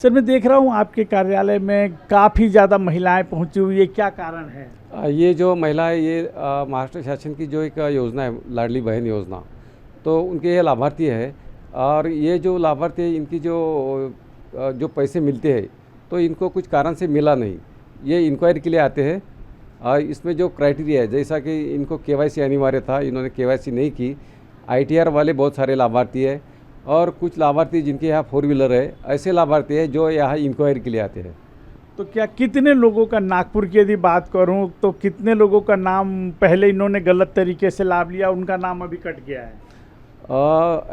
Sir, मैं देख रहा हूँ आपके कार्यालय में काफ़ी ज़्यादा महिलाएं पहुंची हुई है, क्या कारण है? ये जो महिला है ये महाराष्ट्र शासन की जो एक योजना है लाडली बहन योजना, तो उनके ये लाभार्थी है। और ये जो लाभार्थी है इनकी जो पैसे मिलते हैं तो इनको कुछ कारण से मिला नहीं, ये इंक्वायरी के लिए आते हैं। और इसमें जो क्राइटेरिया है जैसा कि इनको केवाईसी अनिवार्य था, इन्होंने केवाईसी नहीं की। आईटीआर वाले बहुत सारे लाभार्थी है और कुछ लाभार्थी जिनके यहाँ 4 व्हीलर है, ऐसे लाभार्थी है जो यहाँ इंक्वायरी के लिए आते हैं। तो क्या कितने लोगों का, नागपुर की यदि बात करूं तो कितने लोगों का नाम पहले इन्होंने गलत तरीके से लाभ लिया, उनका नाम अभी कट गया है?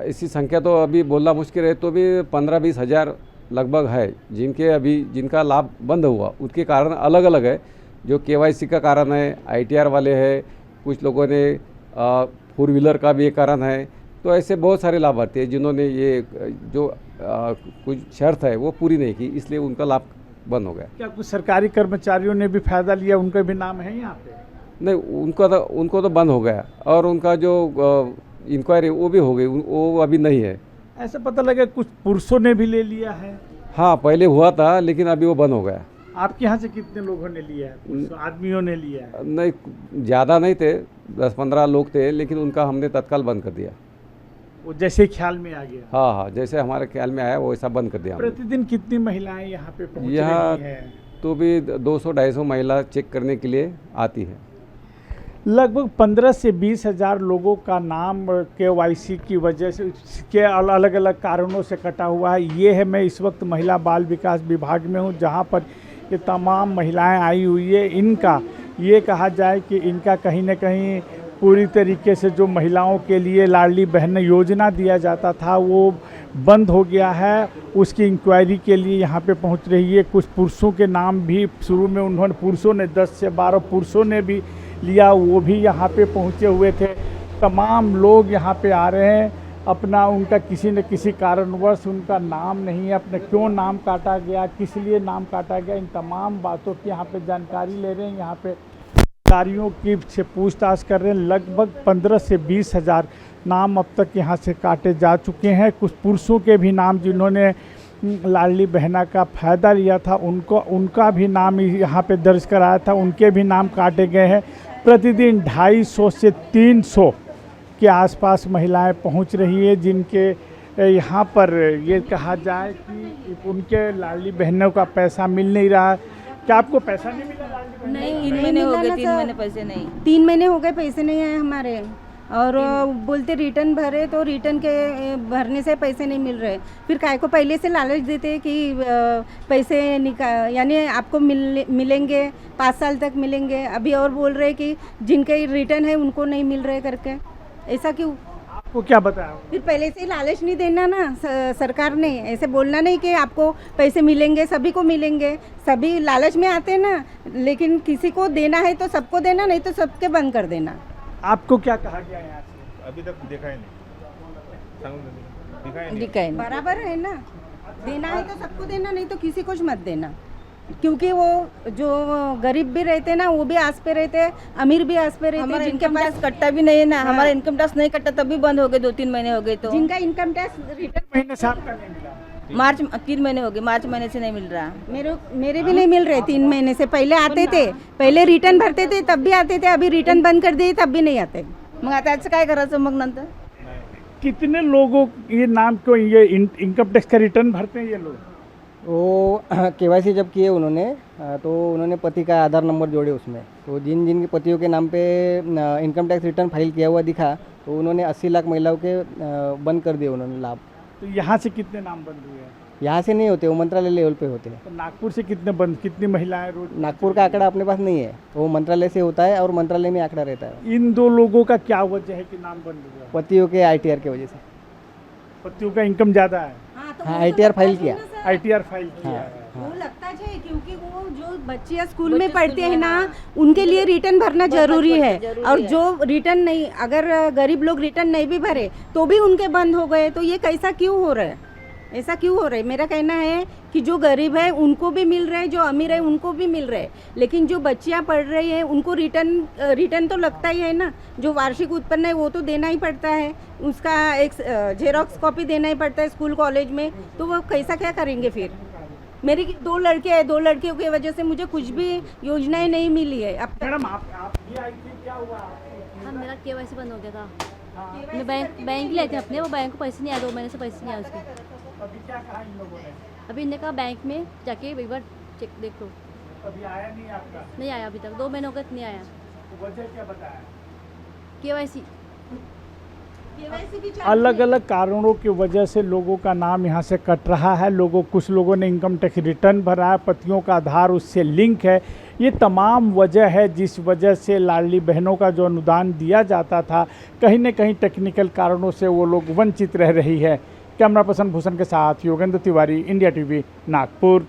ऐसी संख्या तो अभी बोलना मुश्किल है, तो भी 15-20 हज़ार लगभग है जिनका लाभ बंद हुआ। उसके कारण अलग अलग है, जो केवाईसी का कारण है, आईटीआर वाले हैं, कुछ लोगों ने 4 व्हीलर का भी एक कारण है। तो ऐसे बहुत सारे लाभार्थी हैं जिन्होंने ये जो कुछ शर्त है वो पूरी नहीं की, इसलिए उनका लाभ बंद हो गया। क्या कुछ सरकारी कर्मचारियों ने भी फायदा लिया, उनका भी नाम है यहाँ पे? नहीं, उनको तो बंद हो गया और उनका जो इंक्वायरी वो भी हो गई, वो अभी नहीं है। ऐसा पता लगा कुछ पुरुषों ने भी ले लिया है। हाँ, पहले हुआ था लेकिन अभी वो बंद हो गया। आपके यहाँ से कितने लोगों ने लिया है? पुरुष आदमियों ने लिया है? नहीं, ज़्यादा नहीं थे, 10-15 लोग थे, लेकिन उनका हमने तत्काल बंद कर दिया। वो जैसे ख्याल में आ गया? हाँ, जैसे हमारे ख्याल में आया वैसा बंद कर दिया। प्रतिदिन कितनी महिलाएं यहाँ पे पहुँच यहाँ रही हैं? तो भी 200-250 महिला चेक करने के लिए आती है। लगभग 15 से 20 हज़ार लोगों का नाम केवाईसी की वजह से के अलग अलग कारणों से कटा हुआ है। ये है, मैं इस वक्त महिला बाल विकास विभाग में हूँ, जहाँ पर ये तमाम महिलाएं आई हुई है। इनका ये कहा जाए कि इनका कहीं ना कहीं पूरी तरीके से जो महिलाओं के लिए लाडली बहन योजना दिया जाता था वो बंद हो गया है। उसकी इंक्वायरी के लिए यहाँ पे पहुँच रही है। कुछ पुरुषों के नाम भी शुरू में उन्होंने, पुरुषों ने 10 से 12 पुरुषों ने भी लिया, वो भी यहाँ पे पहुँचे हुए थे। तमाम लोग यहाँ पे आ रहे हैं, अपना उनका किसी न किसी कारणवश उनका नाम नहीं है, अपना क्यों नाम काटा गया, किस लिए नाम काटा गया, इन तमाम बातों की यहाँ पे जानकारी ले रहे हैं। यहाँ पे अधिकारियों की से पूछताछ कर रहे हैं। लगभग 15 से 20 हज़ार नाम अब तक यहाँ से काटे जा चुके हैं। कुछ पुरुषों के भी नाम जिन्होंने लाडली बहना का फ़ायदा लिया था उनका भी नाम यहाँ पे दर्ज कराया था, उनके भी नाम काटे गए हैं। प्रतिदिन 250 से 300 के आसपास महिलाएं पहुँच रही है, जिनके यहाँ पर ये कहा जाए कि उनके लाडली बहनों का पैसा मिल नहीं रहा। क्या आपको पैसा नहीं मिला? नहीं, 3 महीने हो गए, 3 महीने पैसे नहीं। 3 महीने हो गए, पैसे नहीं आए हमारे। और बोलते रिटर्न भरे, तो रिटर्न के भरने से पैसे नहीं मिल रहे। फिर काय को पहले से लालच देते कि पैसे यानी आपको मिलेंगे 5 साल तक मिलेंगे। अभी और बोल रहे कि जिनके रिटर्न है उनको नहीं मिल रहे करके। ऐसा क्यों? आपको क्या बताया? फिर पहले से लालच नहीं देना ना सरकार ने, ऐसे बोलना नहीं कि आपको पैसे मिलेंगे, सभी को मिलेंगे। सभी लालच में आते हैं ना, लेकिन किसी को देना है तो सबको देना, नहीं तो सबके बंद कर देना। आपको क्या कहा गया यहाँ से? अभी तक दिखा ही नहीं, दिखा ही नहीं। बराबर है ना, देना है तो सबको देना, नहीं तो किसी को मत देना। क्योंकि वो जो गरीब भी रहते ना, वो भी आस पे रहते, अमीर भी आस पे रहते। हमारा जिनके इनकम पास टैक्स कटता भी नहीं है ना। हमारा इनकम टैक्स नहीं कटता, तब भी बंद हो गए, 2-3 महीने हो गए। तो जिनका इनकम टैक्स रिटर्न महीने से आपका नहीं मिला? मार्च 3 महीने हो गए, मार्च महीने से नहीं मिल रहा। मेरे भी नहीं मिल रहे 3 महीने से। पहले आते थे, पहले रिटर्न भरते थे तब भी आते थे, अभी रिटर्न बंद कर दिए तब भी नहीं आते। मग आता याचं काय करायचं मग नंतर? कितने लोगों ये नाम क्यों, ये इनकम टैक्स का रिटर्न भरते हैं ये लोग? वो केवाईसी जब किए उन्होंने, तो उन्होंने पति का आधार नंबर जोड़े उसमें, तो जिन जिन के पतियों के नाम पे इनकम टैक्स रिटर्न फाइल किया हुआ दिखा, तो उन्होंने 80 लाख महिलाओं के बंद कर दिए उन्होंने लाभ। तो यहाँ से कितने नाम बंद हुए हैं? यहाँ से नहीं होते, वो मंत्रालय लेवल पे होते हैं। तो नागपुर से कितनी महिलाएं रोज? नागपुर का आंकड़ा अपने पास नहीं है, वो मंत्रालय से होता है और मंत्रालय में आंकड़ा रहता है। इन 2 लोगों का क्या वजह है कि नाम बंद हुआ? पतियों के आईटीआर की वजह से। पतियों का इनकम ज़्यादा है? हाँ, आईटीआर फाइल किया। आईटीआर फाइल किया है। वो लगता है क्योंकि वो जो बच्चियां स्कूल में पढ़ते हैं ना, उनके लिए रिटर्न भरना जरूरी है। और जो रिटर्न नहीं, अगर गरीब लोग रिटर्न नहीं भी भरे तो भी उनके बंद हो गए। तो ये कैसा क्यों हो रहा है? ऐसा क्यों हो रहा है? मेरा कहना है कि जो गरीब है उनको भी मिल रहा है, जो अमीर है उनको भी मिल रहा है, लेकिन जो बच्चियां पढ़ रही हैं उनको रिटर्न तो लगता ही है ना। जो वार्षिक उत्पन्न है वो तो देना ही पड़ता है, उसका एक जेरॉक्स कॉपी देना ही पड़ता है स्कूल कॉलेज में। तो वो कैसा क्या करेंगे फिर? मेरी 2 लड़के हैं, 2 लड़कियों की वजह से मुझे कुछ भी योजनाएं नहीं मिली है अब तक। मैडम आप भी आई थी, क्या हुआ आपको? हाँ मेरा केवाईसी बंद हो गया था। हाँ, मैं बैंक ले थे अपने, वो बैंक को पैसे नहीं आए, 2 महीने से पैसे नहीं आए उसके। अभी क्या कहा इन लोगों ने? अभी इनने कहा बैंक में जाके एक बार चेक देख लो। अभी आया नहीं आपका? नहीं आया अभी तक, 2 महीने हो गए नहीं आया। तो वजह क्या बताया? केवाईसी अलग अलग कारणों की वजह से लोगों का नाम यहाँ से कट रहा है। कुछ लोगों ने इनकम टैक्स रिटर्न भरा है, पतियों का आधार उससे लिंक है। ये तमाम वजह है जिस वजह से लाडली बहनों का जो अनुदान दिया जाता था, कहीं न कहीं टेक्निकल कारणों से वो लोग वंचित रह रही है। कैमरा पर्सन भूषण के साथ योगेंद्र तिवारी, इंडिया टीवी, नागपुर।